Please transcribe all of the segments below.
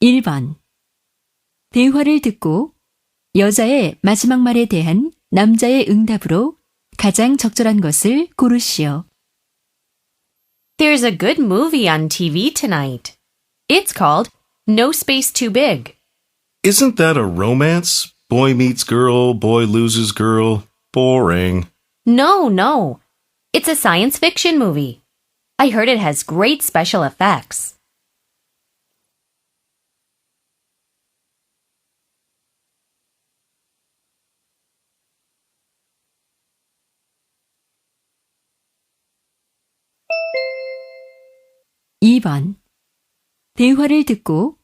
1번. 대화를 듣고 여자의 마지막 말에 대한 남자의 응답으로 가장 적절한 것을 고르시오. There's a good movie on TV tonight. It's called No Space Too Big. Isn't that a romance? Boy meets girl, boy loses girl. Boring. No. It's a science fiction movie. I heard it has great special effects. (2번) 대화를 듣고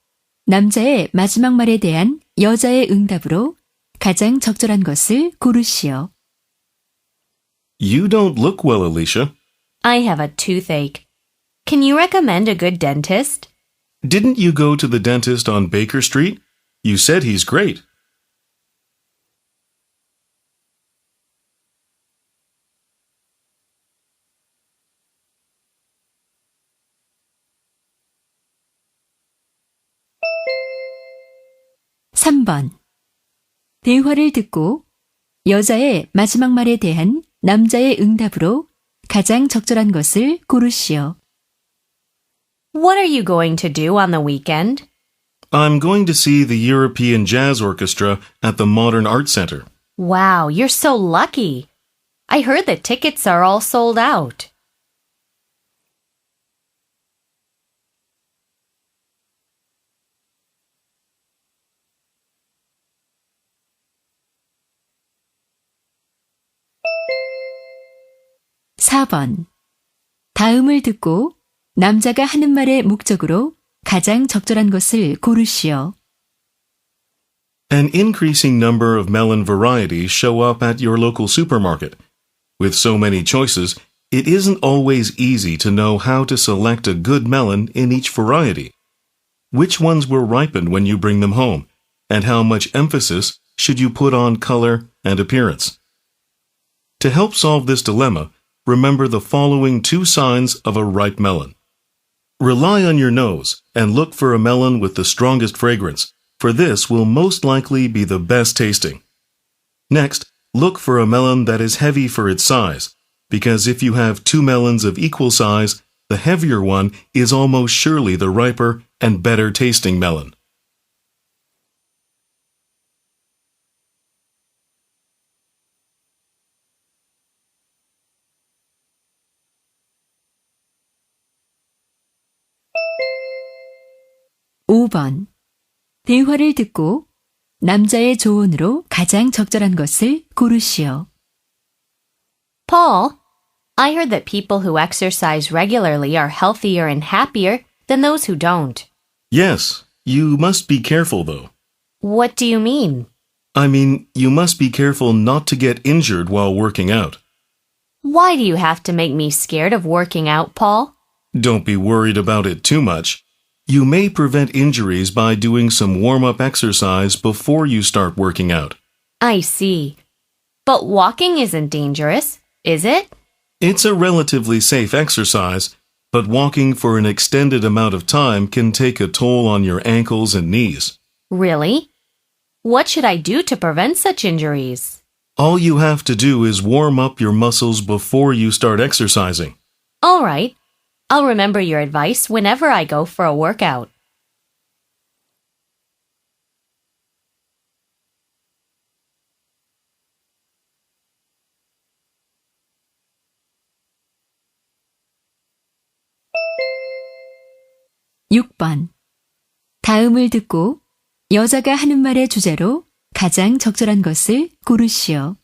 남자의 마지막 말에 대한 여자의 응답으로 가장 적절한 것을 고르시오. You don't look well, Alicia. I have a toothache. Can you recommend a good dentist? Didn't you go to the dentist on Baker Street? You said he's great. (3번) 대화를 듣고 여자의 마지막 말에 대한 남자의 응답으로 가장 적절한 것을 고르시오. What are you going to do on the weekend? I'm going to see the European Jazz Orchestra at the Modern Art Center. Wow, you're so lucky. I heard the tickets are all sold out. (4번) 다음을 듣고 남자가 하는 말의 목적으로 가장 적절한 것을 고르시오. An increasing number of melon varieties show up at your local supermarket. With so many choices, it isn't always easy to know how to select a good melon in each variety. Which ones will ripen when you bring them home, and how much emphasis should you put on color and appearance? To help solve this dilemma, remember the following two signs of a ripe melon. Rely on your nose and look for a melon with the strongest fragrance, for this will most likely be the best tasting. Next, look for a melon that is heavy for its size, because if you have two melons of equal size, the heavier one is almost surely the riper and better tasting melon. (5번) 대화를 듣고 남자의 조언으로 가장 적절한 것을 고르시오. Paul, I heard that people who exercise regularly are healthier and happier than those who don't. Yes, you must be careful though. What do you mean? I mean, you must be careful not to get injured while working out. Why do you have to make me scared of working out, Paul? Don't be worried about it too much. You may prevent injuries by doing some warm-up exercise before you start working out. I see. But walking isn't dangerous, is it? It's a relatively safe exercise, but walking for an extended amount of time can take a toll on your ankles and knees. Really? What should I do to prevent such injuries? All you have to do is warm up your muscles before you start exercising. All right. I'll remember your advice whenever I go for a workout. (6번) 다음을 듣고 여자가 하는 말의 주제로 가장 적절한 것을 고르시오.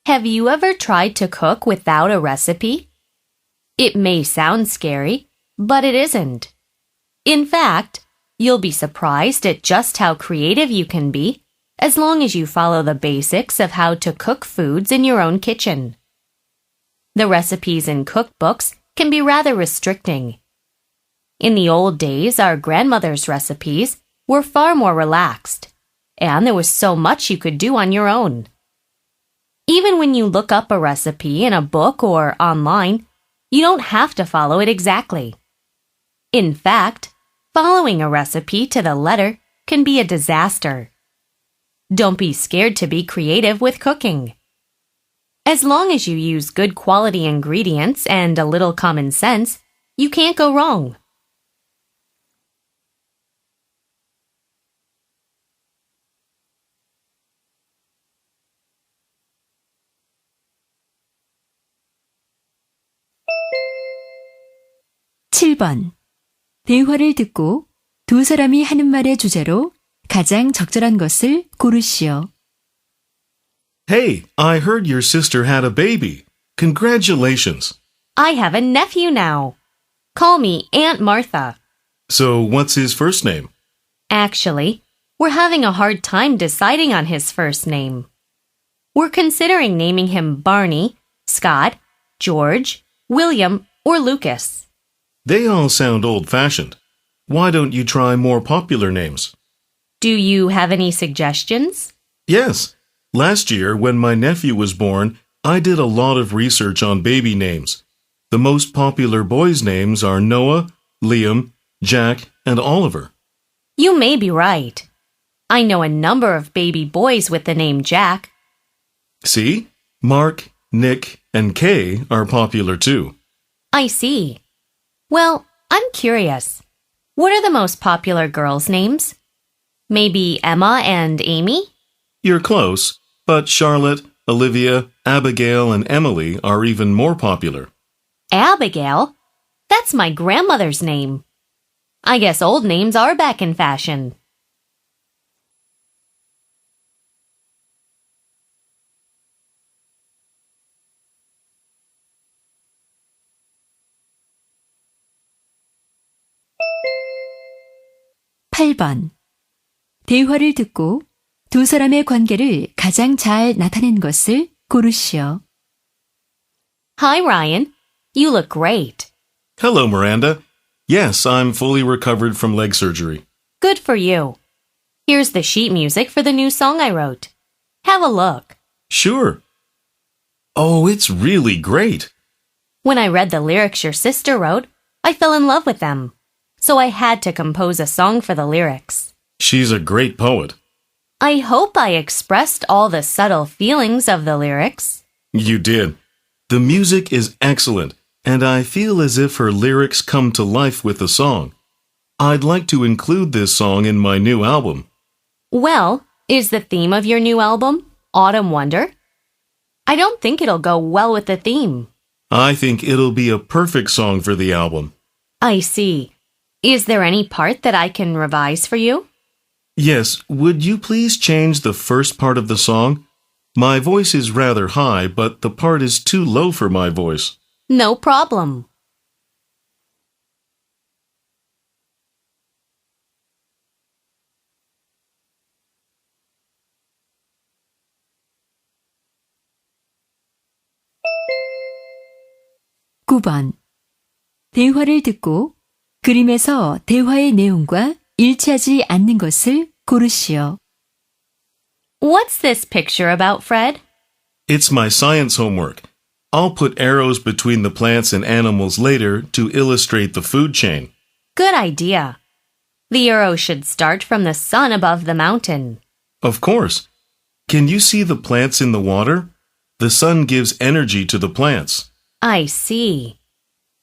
Have you ever tried to cook without a recipe? It may sound scary, but it isn't. In fact, you'll be surprised at just how creative you can be as long as you follow the basics of how to cook foods in your own kitchen. The recipes in cookbooks can be rather restricting. In the old days, our grandmother's recipes were far more relaxed, and there was so much you could do on your own. Even when you look up a recipe in a book or online, you don't have to follow it exactly. In fact, Following a recipe to the letter can be a disaster. Don't be scared to be creative with cooking. As long as you use good quality ingredients and a little common sense, you can't go wrong. (7번) 대화를 듣고 두 사람이 하는 말의 주제로 가장 적절한 것을 고르시오. Hey, I heard your sister had a baby. Congratulations. I have a nephew now. Call me Aunt Martha. So what's his first name? Actually, we're having a hard time deciding on his first name. We're considering naming him Barney, Scott, George, William, or Lucas. They all sound old-fashioned. Why don't you try more popular names? Do you have any suggestions? Yes. Last year, when my nephew was born, I did a lot of research on baby names. The most popular boys' names are Noah, Liam, Jack, and Oliver. You may be right. I know a number of baby boys with the name Jack. See? Mark, Nick, and Kay are popular too. I see. Well, I'm curious. What are the most popular girls' names? Maybe Emma and Amy? You're close, but Charlotte, Olivia, Abigail, and Emily are even more popular. Abigail? That's my grandmother's name. I guess old names are back in fashion. (8번) 대화를 듣고 두 사람의 관계를 가장 잘 나타낸 것을 고르시오. Hi, Ryan. You look great. Hello, Miranda. Yes, I'm fully recovered from leg surgery. Good for you. Here's the sheet music for the new song I wrote. Have a look. Sure. Oh, it's really great. When I read the lyrics your sister wrote, I fell in love with them. So I had to compose a song for the lyrics. She's a great poet. I hope I expressed all the subtle feelings of the lyrics. You did. The music is excellent, and I feel as if her lyrics come to life with the song. I'd like to include this song in my new album. Well, is the theme of your new album Autumn Wonder? I don't think it'll go well with the theme. I think it'll be a perfect song for the album. I see. Is there any part that I can revise for you? Yes, would you please change the first part of the song? My voice is rather high, but the part is too low for my voice. No problem. (9번) 대화를 듣고 그림에서 대화의 내용과 일치하지 않는 것을 고르시오. What's this picture about, Fred? It's my science homework. I'll put arrows between the plants and animals later to illustrate the food chain. Good idea. The arrow should start from the sun above the mountain. Of course. Can you see the plants in the water? The sun gives energy to the plants. I see.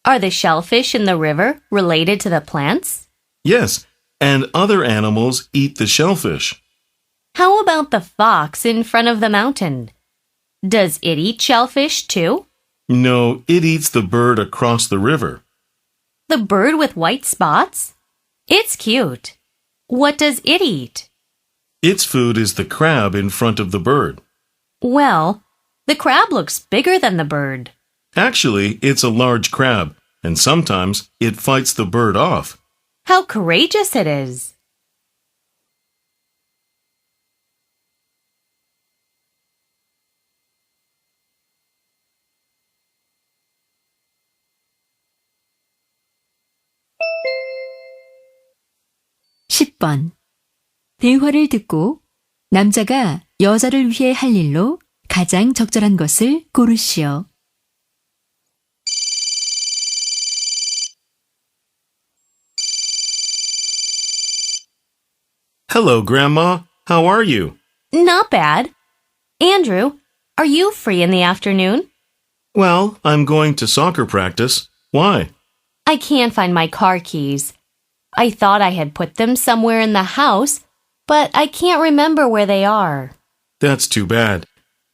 Are the shellfish in the river related to the plants? Yes, and other animals eat the shellfish. How about the fox in front of the mountain? Does it eat shellfish too? No, it eats the bird across the river. The bird with white spots? It's cute. What does it eat? Its food is the crab in front of the bird. Well, the crab looks bigger than the bird. Actually, it's a large crab, and sometimes it fights the bird off. How courageous it is. (10번) 대화를 듣고 남자가 여자를 위해 할 일로 가장 적절한 것을 고르시오. Hello, Grandma. How are you? Not bad. Andrew, are you free in the afternoon? Well, I'm going to soccer practice. Why? I can't find my car keys. I thought I had put them somewhere in the house, but I can't remember where they are. That's too bad.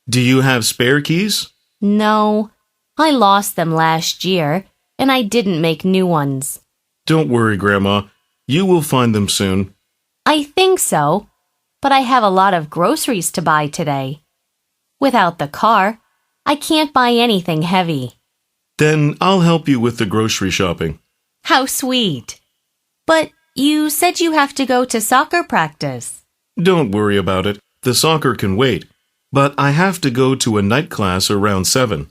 Do you have spare keys? No, I lost them last year, and I didn't make new ones. Don't worry, Grandma. You will find them soon. I think so, but I have a lot of groceries to buy today. Without the car, I can't buy anything heavy. Then I'll help you with the grocery shopping. How sweet. But you said you have to go to soccer practice. Don't worry about it. The soccer can wait. But I have to go to a night class around 7.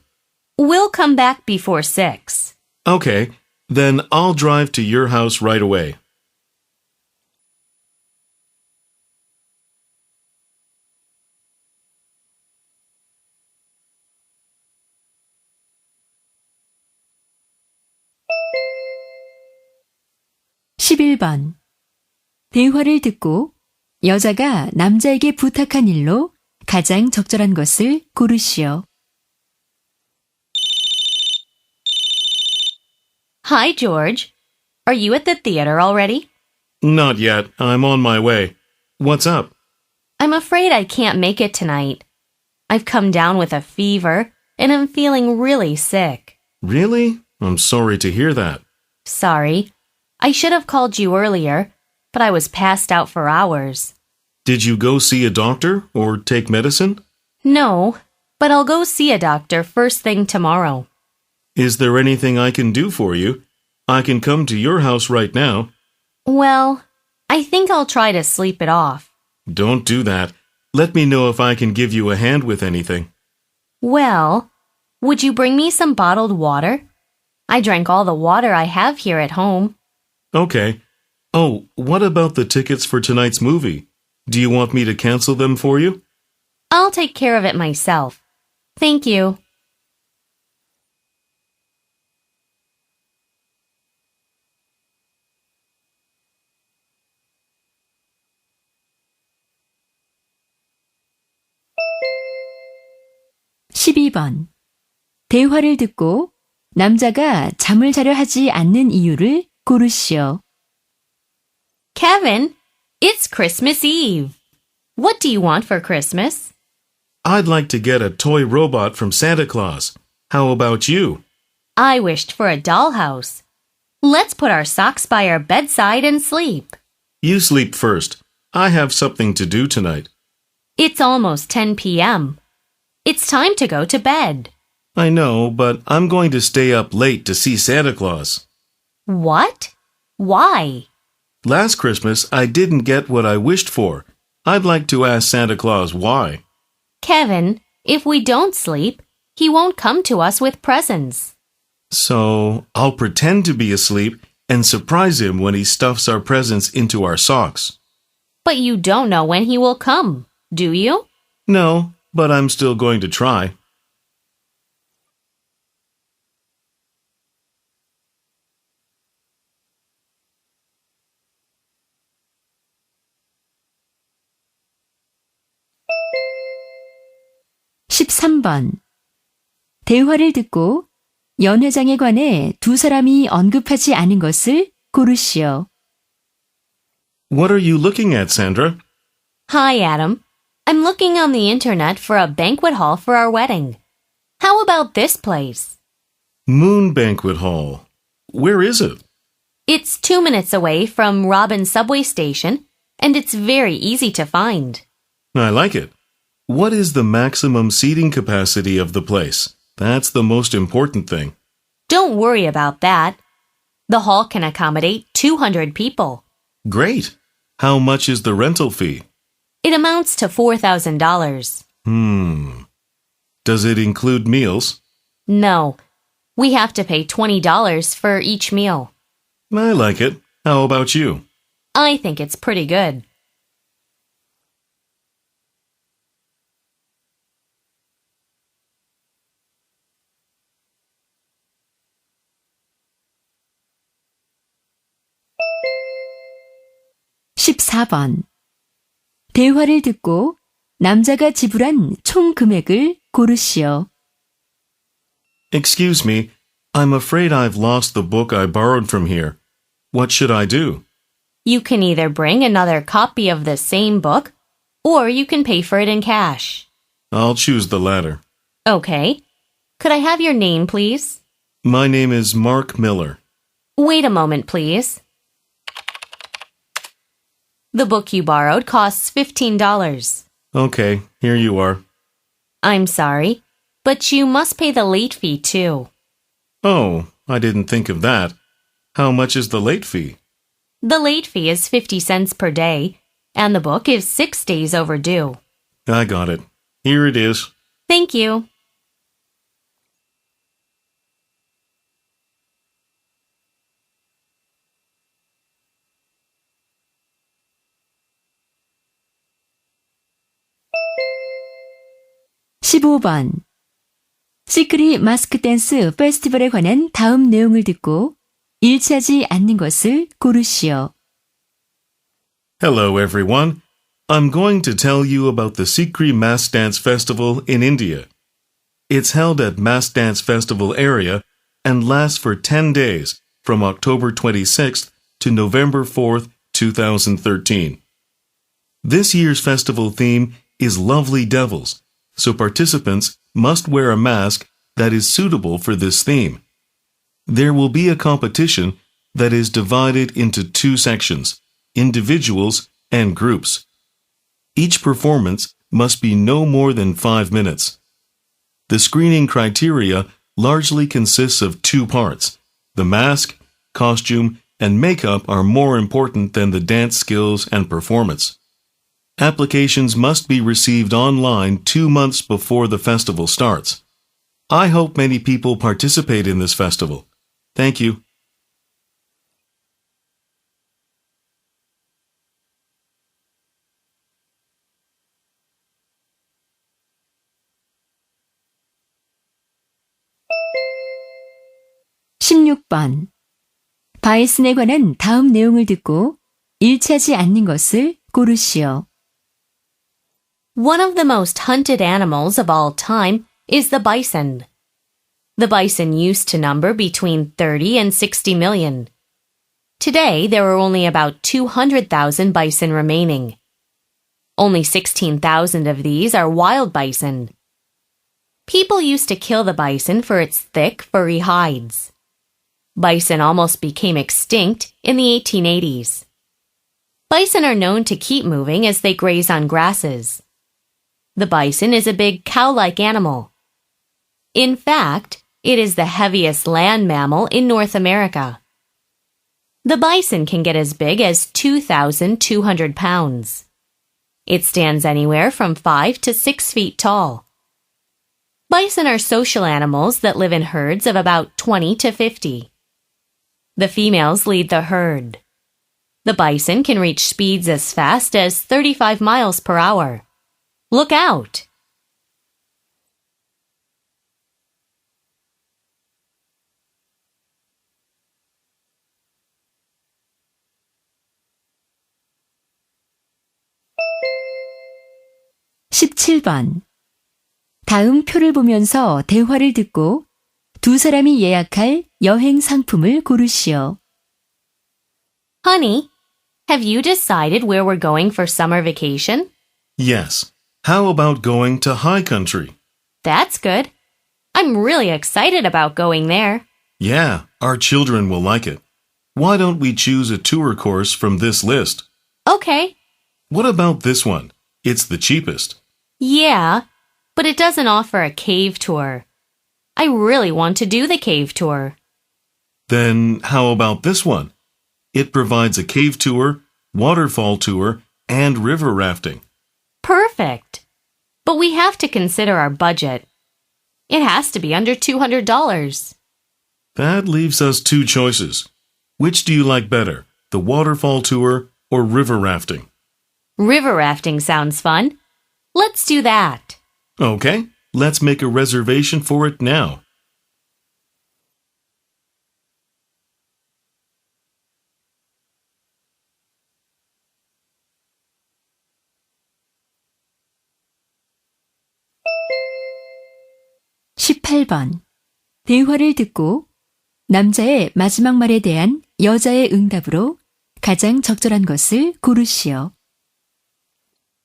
We'll come back before 6. Okay, then I'll drive to your house right away. (11번) 대화를 듣고 여자가 남자에게 부탁한 일로 가장 적절한 것을 고르시오. Hi, George. Are you at the theater already? Not yet. I'm on my way. What's up? I'm afraid I can't make it tonight. I've come down with a fever, and I'm feeling really sick. Really? I'm sorry to hear that. Sorry. I should have called you earlier, but I was passed out for hours. Did you go see a doctor or take medicine? No, but I'll go see a doctor first thing tomorrow. Is there anything I can do for you? I can come to your house right now. Well, I think I'll try to sleep it off. Don't do that. Let me know if I can give you a hand with anything. Well, would you bring me some bottled water? I drank all the water I have here at home. Okay. Oh, what about the tickets for tonight's movie? Do you want me to cancel them for you? I'll take care of it myself. Thank you. (12번) 대화를 듣고 남자가 잠을 자려 하지 않는 이유를 고르시오. Kevin, it's Christmas Eve. What do you want for Christmas? I'd like to get a toy robot from Santa Claus. How about you? I wished for a dollhouse. Let's put our socks by our bedside and sleep. You sleep first. I have something to do tonight. It's almost 10 p.m. It's time to go to bed. I know, but I'm going to stay up late to see Santa Claus. What? Why? Last Christmas, I didn't get what I wished for. I'd like to ask Santa Claus why. Kevin, if we don't sleep, he won't come to us with presents. So, I'll pretend to be asleep and surprise him when he stuffs our presents into our socks. But you don't know when he will come, do you? No, but I'm still going to try. (13번) 대화를 듣고 연회장에 관해 두 사람이 언급하지 않은 것을 고르시오. What are you looking at, Sandra? Hi, Adam. I'm looking on the internet for a banquet hall for our wedding. How about this place? Moon Banquet Hall. Where is it? It's 2 minutes away from Robin subway station, and it's very easy to find. I like it. What is the maximum seating capacity of the place? That's the most important thing. Don't worry about that. The hall can accommodate 200 people. Great. How much is the rental fee? It amounts to $4,000. Does it include meals? No, we have to pay $20 for each meal. I like it. How about you? I think it's pretty good. (14번) 대화를 듣고 남자가 지불한 총 금액을 고르시오. Excuse me, I'm afraid I've lost the book I borrowed from here. What should I do? You can either bring another copy of the same book, or you can pay for it in cash. I'll choose the latter. Okay. Could I have your name, please? My name is Mark Miller. Wait a moment, please. The book you borrowed costs $15. Okay, here you are. I'm sorry, but you must pay the late fee too. Oh, I didn't think of that. How much is the late fee? The late fee is 50 cents per day, and the book is 6 days overdue. I got it. Here it is. Thank you. 15번. 시크릿 마스크 댄스 페스티벌에 관한 다음 내용을 듣고 일치하지 않는 것을 고르시오. Hello, everyone. I'm going to tell you about the Sikri Mass Dance Festival in India. It's held at Mass Dance Festival area and lasts for 10 days from October 26th to November 4th, 2013. This year's festival theme is Lovely Devils, so participants must wear a mask that is suitable for this theme. There will be a competition that is divided into two sections, individuals and groups. Each performance must be no more than 5 minutes. The screening criteria largely consists of two parts. The mask, costume, and makeup are more important than the dance skills and performance. Applications must be received online 2 months before the festival starts. I hope many people participate in this festival. Thank you. (16번) 바이슨에 관한 다음 내용을 듣고 일치하지 않는 것을 고르시오. One of the most hunted animals of all time is the bison. The bison used to number between 30 and 60 million. Today, there are only about 200,000 bison remaining. Only 16,000 of these are wild bison. People used to kill the bison for its thick, furry hides. Bison almost became extinct in the 1880s. Bison are known to keep moving as they graze on grasses. The bison is a big cow-like animal. In fact, it is the heaviest land mammal in North America. The bison can get as big as 2,200 pounds. It stands anywhere from 5 to 6 feet tall. Bison are social animals that live in herds of about 20 to 50. The females lead the herd. The bison can reach speeds as fast as 35 miles per hour. Look out! (17번) 다음 표를 보면서 대화를 듣고 두 사람이 예약할 여행 상품을 고르시오. Honey, have you decided where we're going for summer vacation? Yes. How about going to High Country? That's good. I'm really excited about going there. Yeah, our children will like it. Why don't we choose a tour course from this list? Okay. What about this one? It's the cheapest. Yeah, but it doesn't offer a cave tour. I really want to do the cave tour. Then how about this one? It provides a cave tour, waterfall tour, and river rafting. Perfect. But we have to consider our budget. It has to be under $200. That leaves us two choices. Which do you like better, the waterfall tour or river rafting? River rafting sounds fun. Let's do that. Okay, let's make a reservation for it now. 18번. 대화를 듣고 남자의 마지막 말에 대한 여자의 응답으로 가장 적절한 것을 고르시오.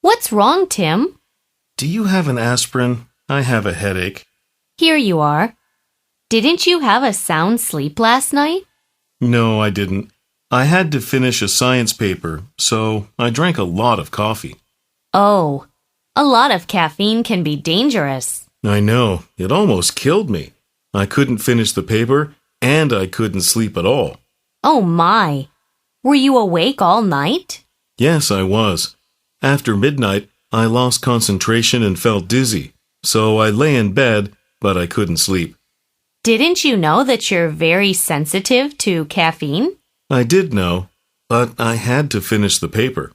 What's wrong, Tim? Do you have an aspirin? I have a headache. Here you are. Didn't you have a sound sleep last night? No, I didn't. I had to finish a science paper, so I drank a lot of coffee. Oh, a lot of caffeine can be dangerous. I know. It almost killed me. I couldn't finish the paper, and I couldn't sleep at all. Oh my. Were you awake all night? Yes, I was. After midnight, I lost concentration and felt dizzy, so I lay in bed, but I couldn't sleep. Didn't you know that you're very sensitive to caffeine? I did know, but I had to finish the paper.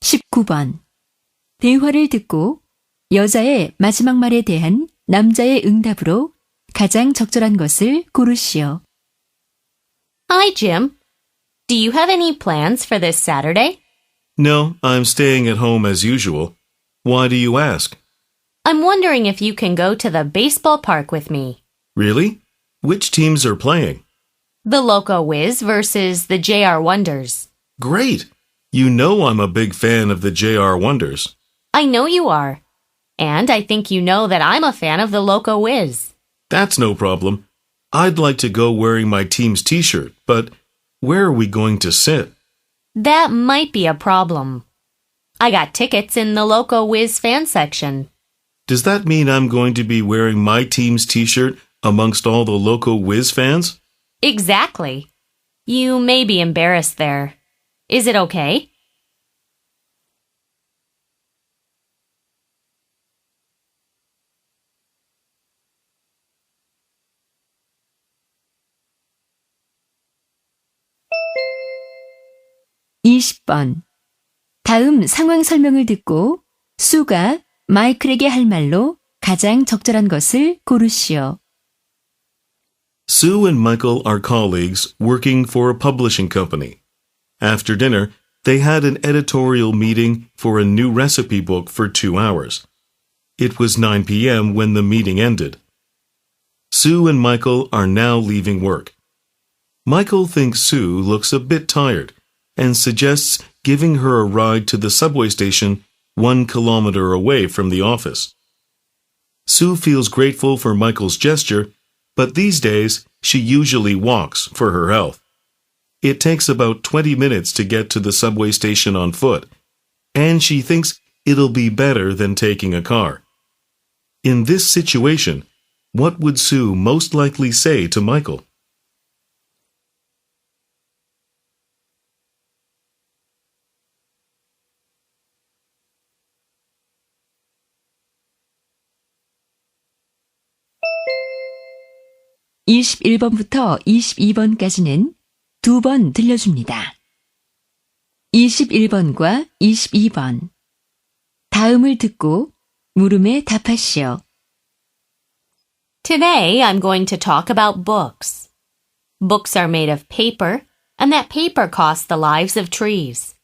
(19번) 대화를 듣고 여자의 마지막 말에 대한 남자의 응답으로 가장 적절한 것을 고르시오. Hi, Jim. Do you have any plans for this Saturday? No, I'm staying at home as usual. Why do you ask? I'm wondering if you can go to the baseball park with me. Really? Which teams are playing? The Loco Wiz versus the JR Wonders. Great! You know I'm a big fan of the JR Wonders. I know you are. And I think you know that I'm a fan of the Loco Wiz. That's no problem. I'd like to go wearing my team's t-shirt, but where are we going to sit? That might be a problem. I got tickets in the Loco Wiz fan section. Does that mean I'm going to be wearing my team's t-shirt amongst all the Loco Wiz fans? Exactly. You may be embarrassed there. Is it okay? (20번) 다음 상황 설명을 듣고 수가 마이클에게 할 말로 가장 적절한 것을 고르시오. Sue and Michael are colleagues working for a publishing company. After dinner, they had an editorial meeting for a new recipe book for 2 hours. It was 9 p.m. when the meeting ended. Sue and Michael are now leaving work. Michael thinks Sue looks a bit tired and suggests giving her a ride to the subway station 1 kilometer away from the office. Sue feels grateful for Michael's gesture, but these days she usually walks for her health. It takes about 20 minutes to get to the subway station on foot, and she thinks it'll be better than taking a car. In this situation, what would Sue most likely say to Michael? (21번부터 22번까지는 2번 들려줍니다. 21번과 22번 다음을 듣고 물음에 답하시오. Today, I'm going to talk about books. Books are made of paper, and that paper costs the lives of trees.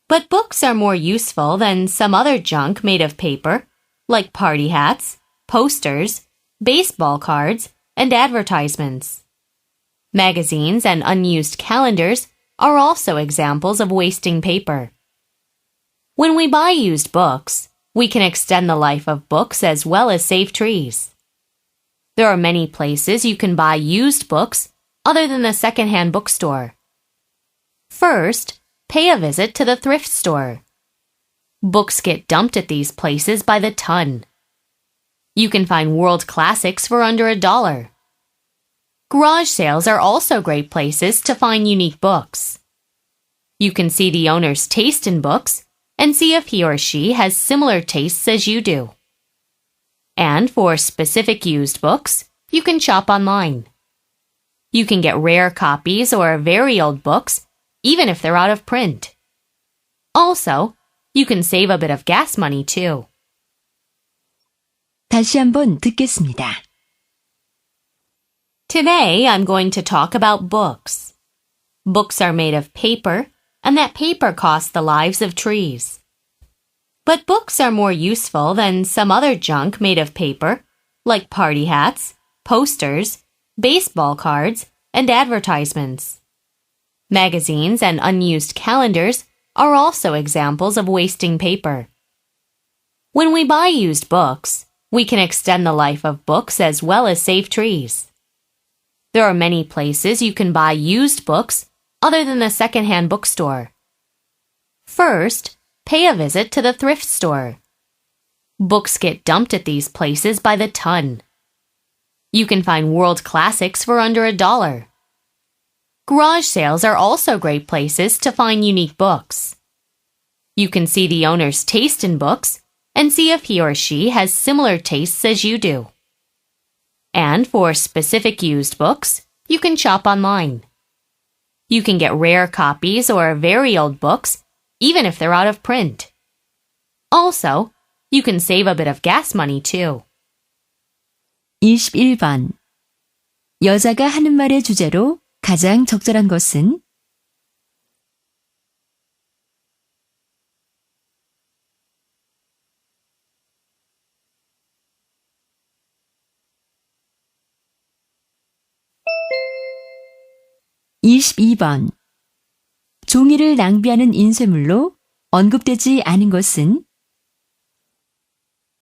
But books are more useful than some other junk made of paper, like party hats, posters, baseball cards, and advertisements. Magazines and unused calendars are also examples of wasting paper. When we buy used books, we can extend the life of books as well as save trees. There are many places you can buy used books other than the secondhand bookstore. First, pay a visit to the thrift store. Books get dumped at these places by the ton. You can find world classics for under $1. Garage sales are also great places to find unique books. You can see the owner's taste in books and see if he or she has similar tastes as you do. And for specific used books, you can shop online. You can get rare copies or very old books, even if they're out of print. Also, you can save a bit of gas money too. 다시 한번 듣겠습니다. Today, I'm going to talk about books. Books are made of paper, and that paper costs the lives of trees. But books are more useful than some other junk made of paper, like party hats, posters, baseball cards, and advertisements. Magazines and unused calendars are also examples of wasting paper. When we buy used books, we can extend the life of books as well as save trees. There are many places you can buy used books other than the secondhand bookstore. First, pay a visit to the thrift store. Books get dumped at these places by the ton. You can find world classics for under $1. Garage sales are also great places to find unique books. You can see the owner's taste in books and see if he or she has similar tastes as you do. And for specific used books, you can shop online. You can get rare copies or very old books, even if they're out of print. Also, you can save a bit of gas money too. 21번. 여자가 하는 말의 주제로 가장 적절한 것은? 22번. 종이를 낭비하는 인쇄물로 언급되지 않은 것은?